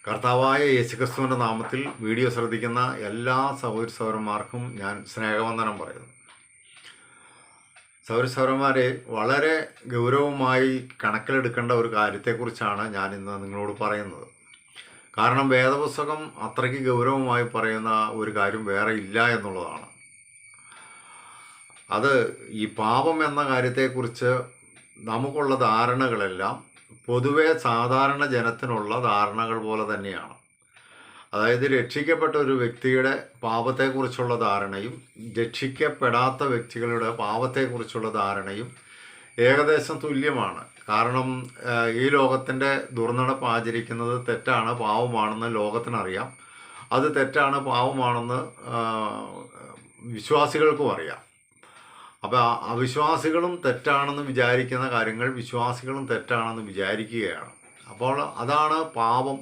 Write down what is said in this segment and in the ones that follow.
കർത്താവായ യേശുക്രിസ്തുവിൻ്റെ നാമത്തിൽ വീഡിയോ ശ്രദ്ധിക്കുന്ന എല്ലാ സഹോദരന്മാർക്കും ഞാൻ സ്നേഹവന്ദനം പറയുന്നു. സഹോദരന്മാരെ, വളരെ ഗൗരവമായി കണക്കിലെടുക്കേണ്ട ഒരു കാര്യത്തെക്കുറിച്ചാണ് ഞാൻ ഇന്ന് നിങ്ങളോട് പറയുന്നത്. കാരണം വേദപുസ്തകം അത്രയ്ക്ക് ഗൗരവമായി പറയുന്ന ഒരു കാര്യം വേറെ ഇല്ല എന്നുള്ളതാണ്. അത് ഈ പാപം എന്ന കാര്യത്തെക്കുറിച്ച് നമുക്കുള്ള ധാരണകളെല്ലാം പൊതുവെ സാധാരണ ജനത്തിനുള്ള ധാരണകൾ പോലെ തന്നെയാണ്. അതായത് രക്ഷിക്കപ്പെട്ട ഒരു വ്യക്തിയുടെ പാപത്തെക്കുറിച്ചുള്ള ധാരണയും രക്ഷിക്കപ്പെടാത്ത വ്യക്തികളുടെ പാപത്തെക്കുറിച്ചുള്ള ധാരണയും ഏകദേശം തുല്യമാണ്. കാരണം ഈ ലോകത്തിൻ്റെ ദുർനടപ്പ് ആചരിക്കുന്നത് തെറ്റാണ്, പാവമാണെന്ന് ലോകത്തിനറിയാം. അത് തെറ്റാണ്, പാവമാണെന്ന് വിശ്വാസികൾക്കും അറിയാം. അപ്പോൾ അവിശ്വാസികളും തെറ്റാണെന്ന് വിചാരിക്കുന്ന കാര്യങ്ങൾ വിശ്വാസികളും തെറ്റാണെന്ന് വിചാരിക്കുകയാണ്. അപ്പോൾ അതാണ് പാപം.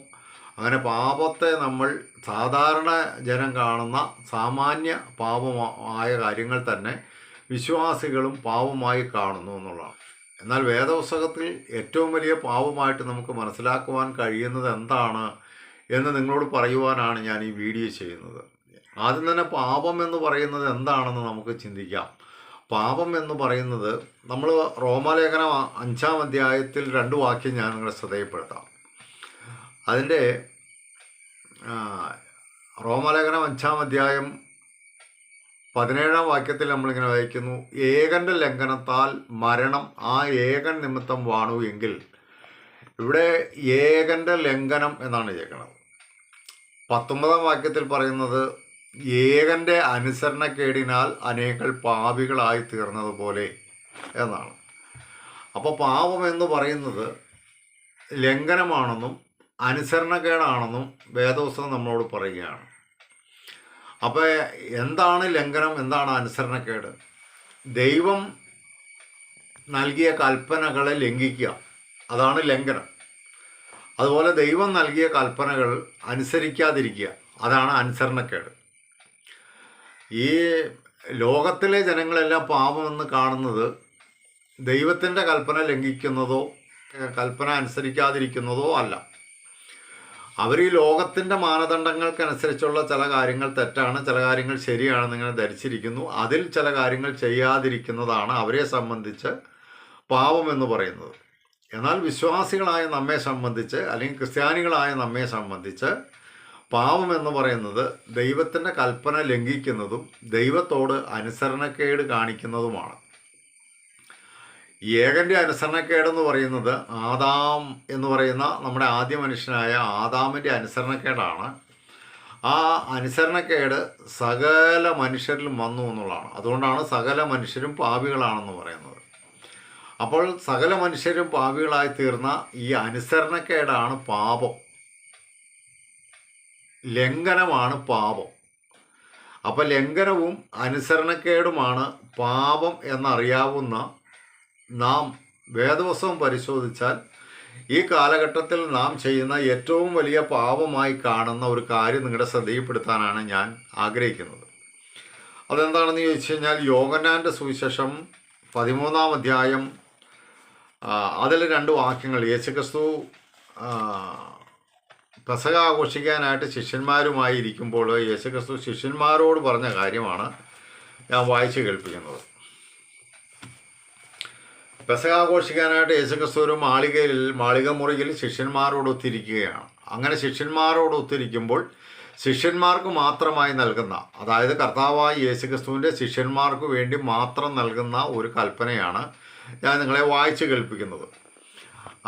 അങ്ങനെ പാപത്തെ നമ്മൾ സാധാരണ ജനം കാണുന്ന സാമാന്യ പാപമായ കാര്യങ്ങൾ തന്നെ വിശ്വാസികളും പാപമായി കാണുന്നു എന്നുള്ളതാണ്. എന്നാൽ വേദപുസ്തകത്തിൽ ഏറ്റവും വലിയ പാപമായിട്ട് നമുക്ക് മനസ്സിലാക്കുവാൻ കഴിയുന്നത് എന്താണ് എന്ന് നിങ്ങളോട് പറയുവാനാണ് ഞാൻ ഈ വീഡിയോ ചെയ്യുന്നത്. ആദ്യം തന്നെ പാപം എന്ന് പറയുന്നത് എന്താണെന്ന് നമുക്ക് ചിന്തിക്കാം. പാപം എന്ന് പറയുന്നത്, നമ്മൾ റോമാലേഖനം 5-ാം അധ്യായത്തിൽ 2 വാക്യം ഞാൻ നിങ്ങളെ ശ്രദ്ധയിൽപ്പെടുത്താം. അതിൻ്റെ റോമാലേഖനം 5-ാം അധ്യായം 17-ാം വാക്യത്തിൽ നമ്മളിങ്ങനെ വായിക്കുന്നു: ഏകൻ്റെ ലംഘനത്താൽ മരണം ആ ഏകൻ നിമിത്തം വാണു എങ്കിൽ. ഇവിടെ ഏകൻ്റെ ലംഘനം എന്നാണ് കേൾക്കുന്നത്. 19-ാം വാക്യത്തിൽ പറയുന്നത് ഏകൻ്റെ അനുസരണക്കേടിനാൽ അനേകൾ പാപികളായി തീർന്നതുപോലെ എന്നാണ്. അപ്പോൾ പാപം എന്ന് പറയുന്നത് ലംഘനമാണെന്നും അനുസരണക്കേടാണെന്നും വേദപുസ്തകം നമ്മളോട് പറയുകയാണ്. അപ്പോൾ എന്താണ് ലംഘനം, എന്താണ് അനുസരണക്കേട്? ദൈവം നൽകിയ കൽപ്പനകളെ ലംഘിക്കുക, അതാണ് ലംഘനം. അതുപോലെ ദൈവം നൽകിയ കൽപ്പനകൾ അനുസരിക്കാതിരിക്കുക, അതാണ് അനുസരണക്കേട്. ഈ ലോകത്തിലെ ജനങ്ങളെല്ലാം പാപമെന്ന് കാണുന്നത് ദൈവത്തിൻ്റെ കൽപ്പന ലംഘിക്കുന്നതോ കൽപ്പന അനുസരിക്കാതിരിക്കുന്നതോ അല്ല. അവർ ഈ ലോകത്തിൻ്റെ മാനദണ്ഡങ്ങൾക്കനുസരിച്ചുള്ള ചില കാര്യങ്ങൾ തെറ്റാണ്, ചില കാര്യങ്ങൾ ശരിയാണെന്ന് ഇങ്ങനെ ധരിച്ചിരിക്കുന്നു. അതിൽ ചില കാര്യങ്ങൾ ചെയ്യാതിരിക്കുന്നതാണ് അവരെ സംബന്ധിച്ച് പാപം എന്ന് പറയുന്നത്. എന്നാൽ വിശ്വാസികളായ നമ്മെ സംബന്ധിച്ച്, അല്ലെങ്കിൽ ക്രിസ്ത്യാനികളായ നമ്മെ സംബന്ധിച്ച് പാപം എന്ന് പറയുന്നത് ദൈവത്തിൻ്റെ കൽപ്പന ലംഘിക്കുന്നതും ദൈവത്തോട് അനുസരണക്കേട് കാണിക്കുന്നതുമാണ്. ഏകൻ്റെ അനുസരണക്കേടെന്ന് പറയുന്നത് ആദാം എന്ന് പറയുന്ന നമ്മുടെ ആദ്യ മനുഷ്യനായ ആദാമിൻ്റെ അനുസരണക്കേടാണ്. ആ അനുസരണക്കേട് സകല മനുഷ്യരിലും വന്നു എന്നുള്ളതാണ്. അതുകൊണ്ടാണ് സകല മനുഷ്യരും പാപികളാണെന്ന് പറയുന്നത്. അപ്പോൾ സകല മനുഷ്യരും പാപികളായി തീർന്ന ഈ അനുസരണക്കേടാണ് പാപം, ലംഘനമാണ് പാപം. അപ്പോൾ ലംഘനവും അനുസരണക്കേടുമാണ് പാപം എന്നറിയാവുന്ന നാം വേദപുസ്തകം പരിശോധിച്ചാൽ ഈ കാലഘട്ടത്തിൽ നാം ചെയ്യുന്ന ഏറ്റവും വലിയ പാപമായി കാണുന്ന ഒരു കാര്യം നിങ്ങളുടെ ശ്രദ്ധയിൽപ്പെടുത്താനാണ് ഞാൻ ആഗ്രഹിക്കുന്നത്. അതെന്താണെന്ന് ചോദിച്ചു കഴിഞ്ഞാൽ, യോഹന്നാൻ്റെ സുവിശേഷം 13-ാം അധ്യായം അതിൽ 2 വാക്യങ്ങൾ. യേശുക്രിസ്തു പെസഹ ആഘോഷിക്കാനായിട്ട് ശിഷ്യന്മാരുമായി ഇരിക്കുമ്പോൾ യേശുക്രിസ്തു ശിഷ്യന്മാരോട് പറഞ്ഞ കാര്യമാണ് ഞാൻ വായിച്ച് കേൾപ്പിക്കുന്നത്. പെസഹ ആഘോഷിക്കാനായിട്ട് യേശുക്രിസ്തു ഒരു മാളിക മുറിയിൽ ശിഷ്യന്മാരോട് ഒത്തിരിക്കുകയാണ്. അങ്ങനെ ശിഷ്യന്മാരോട് ഒത്തിരിക്കുമ്പോൾ ശിഷ്യന്മാർക്ക് മാത്രമായി നൽകുന്ന, അതായത് കർത്താവായ യേശുക്രിസ്തുവിൻ്റെ ശിഷ്യന്മാർക്ക് വേണ്ടി മാത്രം നൽകുന്ന ഒരു കൽപ്പനയാണ് ഞാൻ നിങ്ങളെ വായിച്ച് കേൾപ്പിക്കുന്നത്.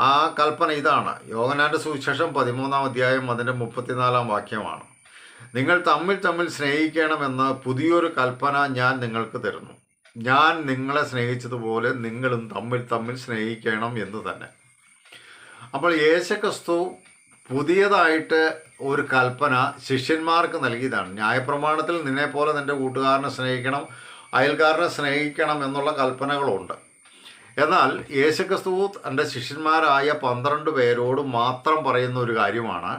ആ കൽപ്പന ഇതാണ്. യോഹന്നാൻ്റെ സുവിശേഷം 13-ാം അധ്യായം അതിൻ്റെ 34-ാം വാക്യമാണ്: നിങ്ങൾ തമ്മിൽ സ്നേഹിക്കണമെന്ന് പുതിയൊരു കൽപ്പന ഞാൻ നിങ്ങൾക്ക് തരുന്നു. ഞാൻ നിങ്ങളെ സ്നേഹിച്ചതുപോലെ നിങ്ങളും തമ്മിൽ സ്നേഹിക്കണം എന്ന് തന്നെ. അപ്പോൾ യേശുക്രിസ്തു പുതിയതായിട്ട് ഒരു കൽപ്പന ശിഷ്യന്മാർക്ക് നൽകിയതാണ്. ന്യായപ്രമാണത്തിൽ നിന്നെപ്പോലെ നിൻ്റെ കൂട്ടുകാരനെ സ്നേഹിക്കണം, അയൽക്കാരനെ സ്നേഹിക്കണം എന്നുള്ള കൽപ്പനകളുണ്ട്. എന്നാൽ യേശുക്രിസ്തു തൻ്റെ ശിഷ്യന്മാരായ 12 പേരോട് മാത്രം പറയുന്ന ഒരു കാര്യമാണ്: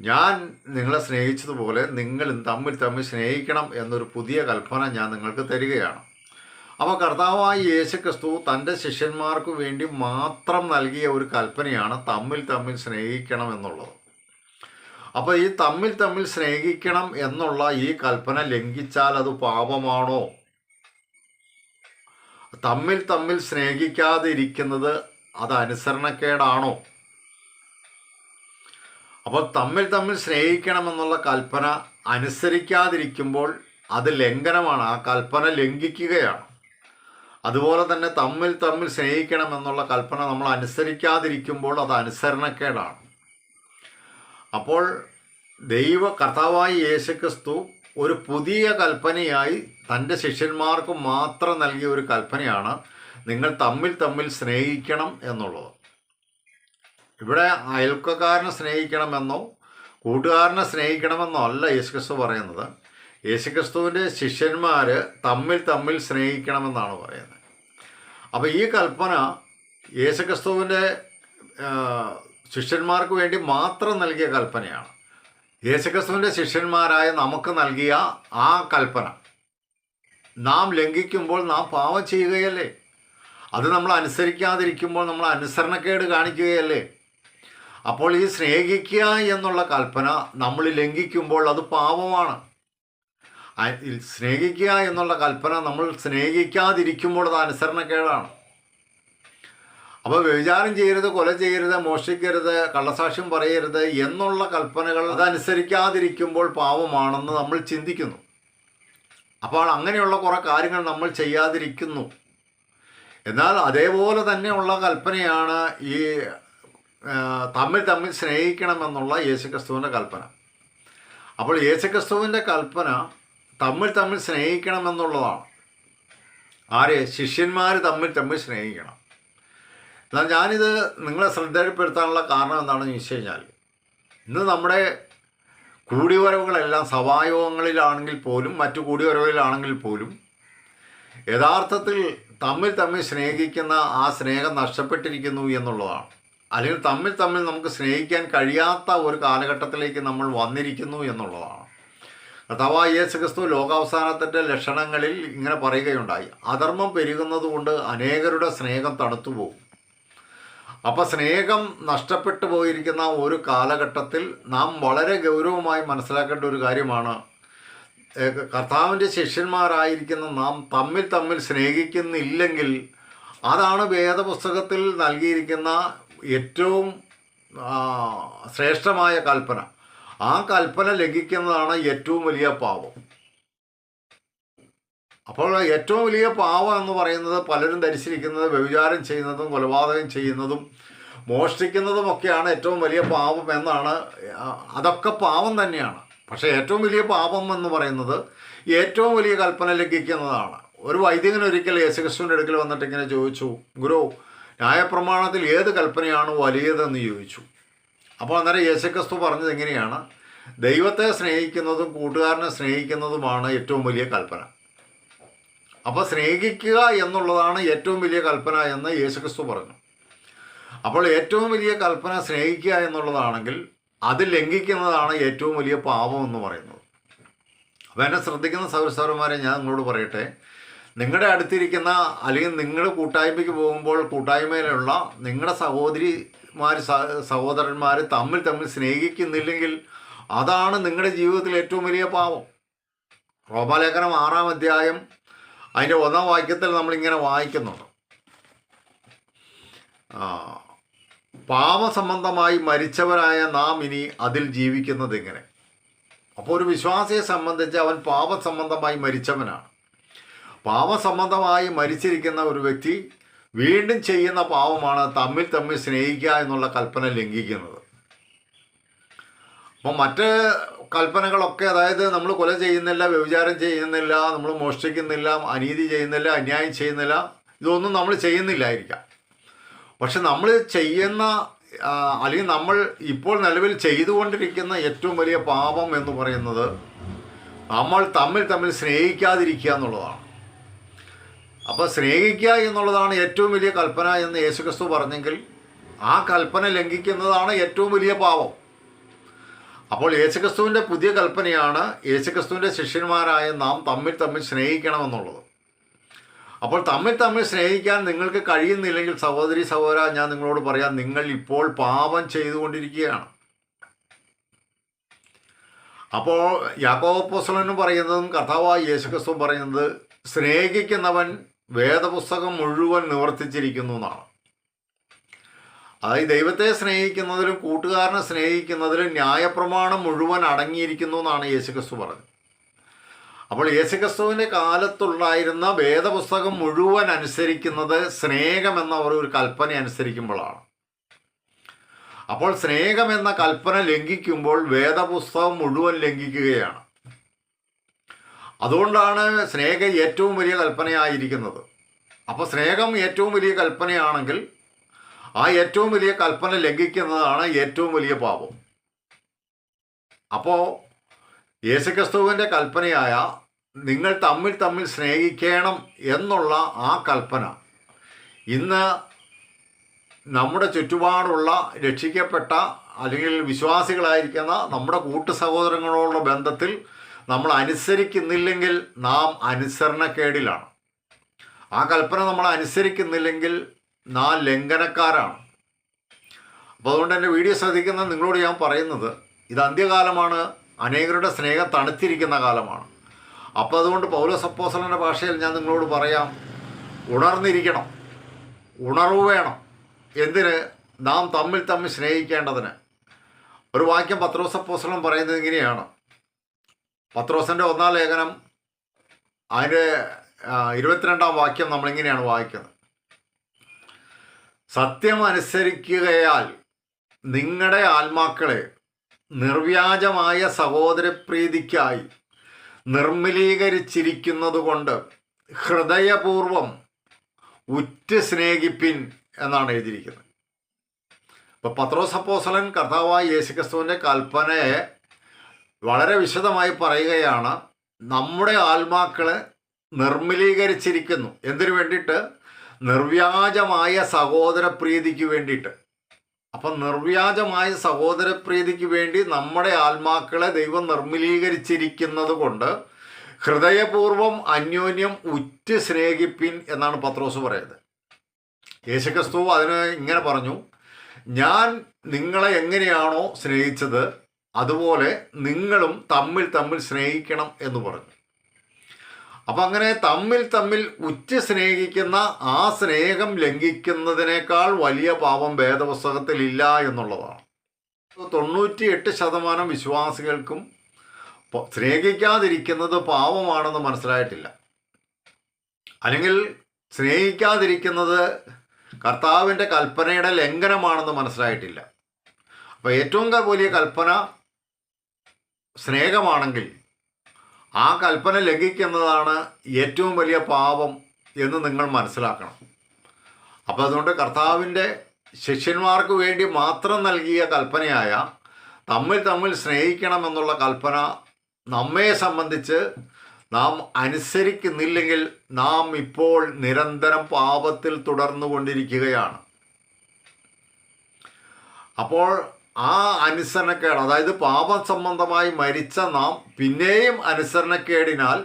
ഞാൻ നിങ്ങളെ സ്നേഹിച്ചതുപോലെ നിങ്ങളും തമ്മിൽ സ്നേഹിക്കണം എന്നൊരു പുതിയ കൽപ്പന ഞാൻ നിങ്ങൾക്ക് തരികയാണ്. അപ്പോൾ കർത്താവായ യേശുക്രിസ്തു തൻ്റെ ശിഷ്യന്മാർക്ക് വേണ്ടി മാത്രം നൽകിയ ഒരു കൽപ്പനയാണ് തമ്മിൽ സ്നേഹിക്കണം എന്നുള്ളത്. അപ്പോൾ ഈ തമ്മിൽ തമ്മിൽ സ്നേഹിക്കണം എന്നുള്ള ഈ കൽപ്പന ലംഘിച്ചാൽ അത് പാപമാണോ? തമ്മിൽ തമ്മിൽ സ്നേഹിക്കാതെ ഇരിക്കുന്നത് അത് അനുസരണക്കേടാണോ? അപ്പോൾ തമ്മിൽ തമ്മിൽ സ്നേഹിക്കണമെന്നുള്ള കൽപ്പന അനുസരിക്കാതിരിക്കുമ്പോൾ അത് ലംഘനമാണ്, ആ കൽപ്പന ലംഘിക്കുകയാണ്. അതുപോലെ തന്നെ തമ്മിൽ തമ്മിൽ സ്നേഹിക്കണമെന്നുള്ള കൽപ്പന നമ്മൾ അനുസരിക്കാതിരിക്കുമ്പോൾ അത് അനുസരണക്കേടാണ്. അപ്പോൾ കർത്താവായ യേശുക്രിസ്തു ഒരു പുതിയ കൽപ്പനയായി തൻ്റെ ശിഷ്യന്മാർക്ക് മാത്രം നൽകിയ ഒരു കൽപ്പനയാണ് നിങ്ങൾ തമ്മിൽ തമ്മിൽ സ്നേഹിക്കണം എന്നുള്ളത്. ഇവിടെ അയൽക്കാരനെ സ്നേഹിക്കണമെന്നോ കൂട്ടുകാരനെ സ്നേഹിക്കണമെന്നോ അല്ല യേശുക്രിസ്തു പറയുന്നത്. യേശുക്രിസ്തുവിൻ്റെ ശിഷ്യന്മാർ തമ്മിൽ തമ്മിൽ സ്നേഹിക്കണമെന്നാണ് പറയുന്നത്. അപ്പോൾ ഈ കൽപ്പന യേശുക്രിസ്തുവിൻ്റെ ശിഷ്യന്മാർക്ക് വേണ്ടി മാത്രം നൽകിയ കൽപ്പനയാണ്. യേശുക്രിസ്തുവിൻ്റെ ശിഷ്യന്മാരായ നമുക്ക് നൽകിയ ആ കൽപ്പന നാം ലംഘിക്കുമ്പോൾ നാം പാപം ചെയ്യുകയല്ലേ? അത് നമ്മൾ അനുസരിക്കാതിരിക്കുമ്പോൾ നമ്മൾ അനുസരണക്കേട് കാണിക്കുകയല്ലേ? അപ്പോൾ ഈ സ്നേഹിക്കുക എന്നുള്ള കൽപ്പന നമ്മൾ ലംഘിക്കുമ്പോൾ അത് പാപമാണ്. സ്നേഹിക്കുക എന്നുള്ള കൽപ്പന നമ്മൾ സ്നേഹിക്കാതിരിക്കുമ്പോൾ അത് അനുസരണക്കേടാണ്. അപ്പോൾ വ്യഭിചാരം ചെയ്യരുത്, കൊല ചെയ്യരുത്, മോഷ്ടിക്കരുത്, കള്ളസാക്ഷ്യം പറയരുത് എന്നുള്ള കൽപ്പനകൾ അതനുസരിക്കാതിരിക്കുമ്പോൾ പാപമാണെന്ന് നമ്മൾ ചിന്തിക്കുന്നു. അപ്പോൾ അങ്ങനെയുള്ള കുറേ കാര്യങ്ങൾ നമ്മൾ ചെയ്യാതിരിക്കുന്നു. എന്നാൽ അതേപോലെ തന്നെയുള്ള കൽപ്പനയാണ് ഈ തമ്മിൽ തമ്മിൽ സ്നേഹിക്കണമെന്നുള്ള യേശുക്രിസ്തുവിൻ്റെ കൽപ്പന. അപ്പോൾ യേശുക്രിസ്തുവിൻ്റെ കൽപ്പന തമ്മിൽ തമ്മിൽ സ്നേഹിക്കണമെന്നുള്ളതാണ്. ആരെ? ശിഷ്യന്മാർ തമ്മിൽ തമ്മിൽ സ്നേഹിക്കണം. എന്നാൽ ഞാനിത് നിങ്ങളെ ശ്രദ്ധയിൽപ്പെടുത്താനുള്ള കാരണം എന്താണെന്ന് ചോദിച്ചു കഴിഞ്ഞാൽ, ഇന്ന് നമ്മുടെ കൂടിവരവുകളെല്ലാം സഭായോഗങ്ങളിലാണെങ്കിൽ പോലും മറ്റു കൂടിവരവുകളിലാണെങ്കിൽ പോലും യഥാർത്ഥത്തിൽ തമ്മിൽ തമ്മിൽ സ്നേഹിക്കുന്ന ആ സ്നേഹം നഷ്ടപ്പെട്ടിരിക്കുന്നു എന്നുള്ളതാണ്. അല്ലെങ്കിൽ തമ്മിൽ തമ്മിൽ നമുക്ക് സ്നേഹിക്കാൻ കഴിയാത്ത ഒരു കാലഘട്ടത്തിലേക്ക് നമ്മൾ വന്നിരിക്കുന്നു എന്നുള്ളതാണ്. കർത്താവായ യേശുക്രിസ്തു ലോകാവസാനത്തിൻ്റെ ലക്ഷണങ്ങളിൽ ഇങ്ങനെ പറയുകയുണ്ടായി, അധർമ്മം പെരുകുന്നത് കൊണ്ട് അനേകരുടെ സ്നേഹം തണുത്തുപോകും. അപ്പോൾ സ്നേഹം നഷ്ടപ്പെട്ടു പോയിരിക്കുന്ന ഒരു കാലഘട്ടത്തിൽ നാം വളരെ ഗൗരവമായി മനസ്സിലാക്കേണ്ട ഒരു കാര്യമാണ്, കർത്താവിൻ്റെ ശിഷ്യന്മാരായിരിക്കുന്ന നാം തമ്മിൽ തമ്മിൽ സ്നേഹിക്കുന്നില്ലെങ്കിൽ അതാണ് വേദപുസ്തകത്തിൽ നൽകിയിരിക്കുന്ന ഏറ്റവും ശ്രേഷ്ഠമായ കൽപ്പന. ആ കൽപ്പന ലംഘിക്കുന്നതാണ് ഏറ്റവും വലിയ പാപം. അപ്പോൾ ഏറ്റവും വലിയ പാപം എന്ന് പറയുന്നത് പലരും ധരിച്ചിരിക്കുന്നത് വ്യഭിചാരം ചെയ്യുന്നതും കൊലപാതകം ചെയ്യുന്നതും മോഷ്ടിക്കുന്നതുമൊക്കെയാണ് ഏറ്റവും വലിയ പാപം എന്നാണ്. അതൊക്കെ പാപം തന്നെയാണ്. പക്ഷേ ഏറ്റവും വലിയ പാപം എന്ന് പറയുന്നത് ഏറ്റവും വലിയ കൽപ്പന ലംഘിക്കുന്നതാണ്. ഒരു വൈദികൻ ഒരിക്കൽ യേശുക്രിസ്തുവിൻ്റെ അടുക്കൽ വന്നിട്ട് ഇങ്ങനെ ചോദിച്ചു, ഗുരു, ന്യായപ്രമാണത്തിൽ ഏത് കൽപ്പനയാണ് വലിയതെന്ന് ചോദിച്ചു. അപ്പോൾ അന്നേരം യേശുക്രിസ്തു പറഞ്ഞത് എങ്ങനെയാണ്, ദൈവത്തെ സ്നേഹിക്കുന്നതും കൂട്ടുകാരനെ സ്നേഹിക്കുന്നതുമാണ് ഏറ്റവും വലിയ കൽപ്പന. അപ്പോൾ സ്നേഹിക്കുക എന്നുള്ളതാണ് ഏറ്റവും വലിയ കൽപ്പന എന്ന് യേശുക്രിസ്തു പറഞ്ഞു. അപ്പോൾ ഏറ്റവും വലിയ കൽപ്പന സ്നേഹിക്കുക എന്നുള്ളതാണെങ്കിൽ അത് ലംഘിക്കുന്നതാണ് ഏറ്റവും വലിയ പാപം എന്ന് പറയുന്നത്. അപ്പോൾ എന്നെ ശ്രദ്ധിക്കുന്ന സഹോദരന്മാരെ ഞാൻ നിങ്ങളോട് പറയട്ടെ, നിങ്ങളുടെ അടുത്തിരിക്കുന്ന അല്ലെങ്കിൽ നിങ്ങൾ കൂട്ടായ്മയ്ക്ക് പോകുമ്പോൾ കൂട്ടായ്മയിലുള്ള നിങ്ങളുടെ സഹോദരന്മാർ തമ്മിൽ തമ്മിൽ സ്നേഹിക്കുന്നില്ലെങ്കിൽ അതാണ് നിങ്ങളുടെ ജീവിതത്തിൽ ഏറ്റവും വലിയ പാപം. റോമാലേഖനം 6-ാം അധ്യായം അതിൻ്റെ 1-ാം വാക്യത്തിൽ നമ്മളിങ്ങനെ വായിക്കുന്നുണ്ട്, പാപസംബന്ധമായി മരിച്ചവരായ നാം ഇനി അതിൽ ജീവിക്കുന്നത് എങ്ങനെ. അപ്പോൾ ഒരു വിശ്വാസിയെ സംബന്ധിച്ച് അവൻ പാപസംബന്ധമായി മരിച്ചവനാണ്. പാപസംബന്ധമായി മരിച്ചിരിക്കുന്ന ഒരു വ്യക്തി വീണ്ടും ചെയ്യുന്ന പാപമാണ് തമ്മിൽ തമ്മിൽ സ്നേഹിക്കുക എന്നുള്ള കൽപ്പന ലംഘിക്കുന്നത്. അപ്പോൾ മറ്റ് കൽപ്പനകളൊക്കെ, അതായത് നമ്മൾ കൊല ചെയ്യുന്നില്ല, വ്യഭിചാരം ചെയ്യുന്നില്ല, നമ്മൾ മോഷ്ടിക്കുന്നില്ല, അനീതി ചെയ്യുന്നില്ല, അന്യായം ചെയ്യുന്നില്ല, ഇതൊന്നും നമ്മൾ ചെയ്യുന്നില്ലായിരിക്കാം. പക്ഷെ നമ്മൾ ചെയ്യുന്ന അല്ലെങ്കിൽ നമ്മൾ ഇപ്പോൾ നിലവിൽ ചെയ്തുകൊണ്ടിരിക്കുന്ന ഏറ്റവും വലിയ പാപം എന്ന് പറയുന്നത് നമ്മൾ തമ്മിൽ തമ്മിൽ സ്നേഹിക്കാതിരിക്കുക എന്നുള്ളതാണ്. അപ്പോൾ സ്നേഹിക്കുക എന്നുള്ളതാണ് ഏറ്റവും വലിയ കൽപ്പന എന്ന് യേശുക്രിസ്തു പറഞ്ഞെങ്കിൽ ആ കൽപ്പന ലംഘിക്കുന്നതാണ് ഏറ്റവും വലിയ പാപം. അപ്പോൾ യേശുക്രിസ്തുവിൻ്റെ പുതിയ കൽപ്പനയാണ് യേശുക്രിസ്തുവിൻ്റെ ശിഷ്യന്മാരായ നാം തമ്മിൽ തമ്മിൽ സ്നേഹിക്കണമെന്നുള്ളത്. അപ്പോൾ തമ്മിൽ തമ്മിൽ സ്നേഹിക്കാൻ നിങ്ങൾക്ക് കഴിയുന്നില്ലെങ്കിൽ സഹോദരി സഹോദര, ഞാൻ നിങ്ങളോട് പറയാം, നിങ്ങൾ ഇപ്പോൾ പാപം ചെയ്തുകൊണ്ടിരിക്കുകയാണ്. അപ്പോൾ യാക്കോബ് അപ്പോസ്തലനും പറയുന്നതും കർത്താവായ യേശുക്രിസ്തുവും പറയുന്നത് സ്നേഹിക്കുന്നവൻ വേദപുസ്തകം മുഴുവൻ നിവർത്തിച്ചിരിക്കുന്നു എന്നാണ്. അതായത് ദൈവത്തെ സ്നേഹിക്കുന്നതിലും കൂട്ടുകാരനെ സ്നേഹിക്കുന്നതിലും ന്യായപ്രമാണം മുഴുവൻ അടങ്ങിയിരിക്കുന്നു എന്നാണ് യേശുക്രിസ്തു പറഞ്ഞത്. അപ്പോൾ യേശുക്രിസ്തുവിൻ്റെ കാലത്തുണ്ടായിരുന്ന വേദപുസ്തകം മുഴുവൻ അനുസരിക്കുന്നത് സ്നേഹമെന്ന ഒരു കൽപ്പന അനുസരിക്കുമ്പോഴാണ്. അപ്പോൾ സ്നേഹമെന്ന കൽപ്പന ലംഘിക്കുമ്പോൾ വേദപുസ്തകം മുഴുവൻ ലംഘിക്കുകയാണ്. അതുകൊണ്ടാണ് സ്നേഹം ഏറ്റവും വലിയ കൽപ്പനയായിരിക്കുന്നത്. അപ്പോൾ സ്നേഹം ഏറ്റവും വലിയ കൽപ്പനയാണെങ്കിൽ ആ ഏറ്റവും വലിയ കൽപ്പന ലംഘിക്കുന്നതാണ് ഏറ്റവും വലിയ പാപം. അപ്പോൾ യേശുക്രിസ്തുവിൻ്റെ കൽപ്പനയായ നിങ്ങൾ തമ്മിൽ തമ്മിൽ സ്നേഹിക്കണം എന്നുള്ള ആ കൽപ്പന ഇന്ന് നമ്മുടെ ചുറ്റുപാടുള്ള രക്ഷിക്കപ്പെട്ട അല്ലെങ്കിൽ വിശ്വാസികളായിരിക്കുന്ന നമ്മുടെ കൂട്ടു സഹോദരങ്ങളോടുള്ള ബന്ധത്തിൽ നമ്മൾ അനുസരിക്കുന്നില്ലെങ്കിൽ നാം അനുസരണക്കേടിലാണ്. ആ കൽപ്പന നമ്മൾ അനുസരിക്കുന്നില്ലെങ്കിൽ നാം ലംഘനക്കാരാണ്. അപ്പോൾ അതുകൊണ്ട് എൻ്റെ വീഡിയോ ശ്രദ്ധിക്കുന്ന നിങ്ങളോട് ഞാൻ പറയുന്നത്, ഇത് അന്ത്യകാലമാണ്, അനേകരുടെ സ്നേഹം തണുത്തിരിക്കുന്ന കാലമാണ്. അപ്പോൾ അതുകൊണ്ട് പൗലോസ് അപ്പോസ്തലൻ്റെ ഭാഷയിൽ ഞാൻ നിങ്ങളോട് പറയാം, ഉണർന്നിരിക്കണം, ഉണർവ് വേണം. എന്തിന്? നാം തമ്മിൽ തമ്മിൽ സ്നേഹിക്കേണ്ടതിന്. ഒരു വാക്യം പത്രോസ് അപ്പോസ്തലൻ പറയുന്നത് ഇങ്ങനെയാണ്. പത്രോസിൻ്റെ 1-ാം ലേഖനം അതിൻ്റെ 22-ാം വാക്യം നമ്മളിങ്ങനെയാണ് വായിക്കുന്നത്. സത്യം അനുസരിക്കുകയാൽ നിങ്ങളുടെ ആത്മാക്കളെ നിർവ്യാജമായ സഹോദരപ്രീതിക്കായി നിർമ്മലീകരിച്ചിരിക്കുന്നതുകൊണ്ട് ഹൃദയപൂർവം ഉറ്റ് സ്നേഹിപ്പിൻ എന്നാണ് എഴുതിയിരിക്കുന്നത്. ഇപ്പോൾ പത്രോസ് അപ്പോസ്തലൻ കർത്താവായ യേശുക്രിസ്തുവിൻ്റെ കൽപ്പനയെ വളരെ വിശദമായി പറയുകയാണ്. നമ്മുടെ ആത്മാക്കളെ നിർമ്മലീകരിച്ചിരിക്കുന്നു. എന്തിനു വേണ്ടിയിട്ട്? നിർവ്യാജമായ സഹോദരപ്രീതിക്ക് വേണ്ടിയിട്ട്. അപ്പം നിർവ്യാജമായ സഹോദരപ്രീതിക്ക് വേണ്ടി നമ്മുടെ ആത്മാക്കളെ ദൈവം നിർമ്മലീകരിച്ചിരിക്കുന്നത് കൊണ്ട് ഹൃദയപൂർവം അന്യോന്യം ഉറ്റ് സ്നേഹിപ്പിൻ എന്നാണ് പത്രോസ് പറയുന്നത്. യേശുക്രിസ്തു അതിന് ഇങ്ങനെ പറഞ്ഞു, ഞാൻ നിങ്ങളെ എങ്ങനെയാണോ സ്നേഹിച്ചത് അതുപോലെ നിങ്ങളും തമ്മിൽ തമ്മിൽ സ്നേഹിക്കണം എന്ന് പറഞ്ഞു. അപ്പം അങ്ങനെ തമ്മിൽ തമ്മിൽ ഉറ്റ് സ്നേഹിക്കുന്ന ആ സ്നേഹം ലംഘിക്കുന്നതിനേക്കാൾ വലിയ പാപം വേദപുസ്തകത്തിൽ ഇല്ല എന്നുള്ളതാണ്. 98% വിശ്വാസികൾക്കും സ്നേഹിക്കാതിരിക്കുന്നത് പാപമാണെന്ന് മനസ്സിലായിട്ടില്ല, അല്ലെങ്കിൽ സ്നേഹിക്കാതിരിക്കുന്നത് കർത്താവിൻ്റെ കൽപ്പനയുടെ ലംഘനമാണെന്ന് മനസ്സിലായിട്ടില്ല. അപ്പോൾ ഏറ്റവും വലിയ കൽപ്പന സ്നേഹമാണെങ്കിൽ ആ കൽപ്പന ലംഘിക്കുന്നതാണ് ഏറ്റവും വലിയ പാപം എന്ന് നിങ്ങൾ മനസ്സിലാക്കണം. അപ്പോൾ അതുകൊണ്ട് കർത്താവിൻ്റെ ശിഷ്യന്മാർക്ക് വേണ്ടി മാത്രം നൽകിയ കൽപ്പനയായ തമ്മിൽ തമ്മിൽ സ്നേഹിക്കണമെന്നുള്ള കൽപ്പന നമ്മെ സംബന്ധിച്ച് നാം അനുസരിക്കുന്നില്ലെങ്കിൽ നാം ഇപ്പോൾ നിരന്തരം പാപത്തിൽ തുടർന്നുകൊണ്ടിരിക്കുകയാണ്. അപ്പോൾ ആ അനുസരണക്കേട്, അതായത് പാപം സംബന്ധമായി മരിച്ച നാം പിന്നെയും അനുസരണക്കേടിനാൽ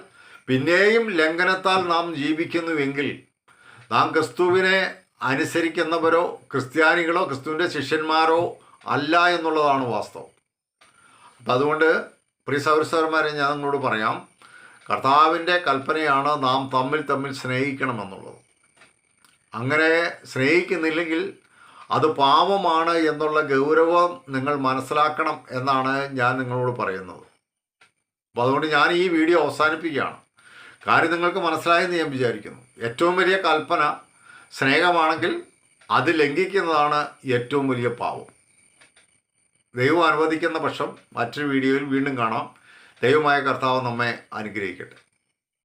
പിന്നെയും ലംഘനത്താൽ നാം ജീവിക്കുന്നുവെങ്കിൽ നാം ക്രിസ്തുവിനെ അനുസരിക്കുന്നവരോ ക്രിസ്ത്യാനികളോ ക്രിസ്തുവിൻ്റെ ശിഷ്യന്മാരോ അല്ല എന്നുള്ളതാണ് വാസ്തവം. അപ്പം അതുകൊണ്ട് പ്രിയ സഹോദരന്മാരെ, ഞാൻ നിങ്ങളോട് പറയാം, കർത്താവിൻ്റെ കൽപ്പനയാണ് നാം തമ്മിൽ തമ്മിൽ സ്നേഹിക്കണമെന്നുള്ളത്. അങ്ങനെ സ്നേഹിക്കുന്നില്ലെങ്കിൽ അത് പാപമാണ് എന്നുള്ള ഗൗരവം നിങ്ങൾ മനസ്സിലാക്കണം എന്നാണ് ഞാൻ നിങ്ങളോട് പറയുന്നത്. അപ്പോൾ അതുകൊണ്ട് ഞാൻ ഈ വീഡിയോ അവസാനിപ്പിക്കുകയാണ്. കാര്യം നിങ്ങൾക്ക് മനസ്സിലായെന്ന് ഞാൻ വിചാരിക്കുന്നു. ഏറ്റവും വലിയ കൽപ്പന സ്നേഹമാണെങ്കിൽ അത് ലംഘിക്കുന്നതാണ് ഏറ്റവും വലിയ പാപം. ദൈവം അനുവദിക്കുന്ന പക്ഷം മറ്റൊരു വീഡിയോയിൽ വീണ്ടും കാണാം. ദൈവമായ കർത്താവ് നമ്മെ അനുഗ്രഹിക്കട്ടെ.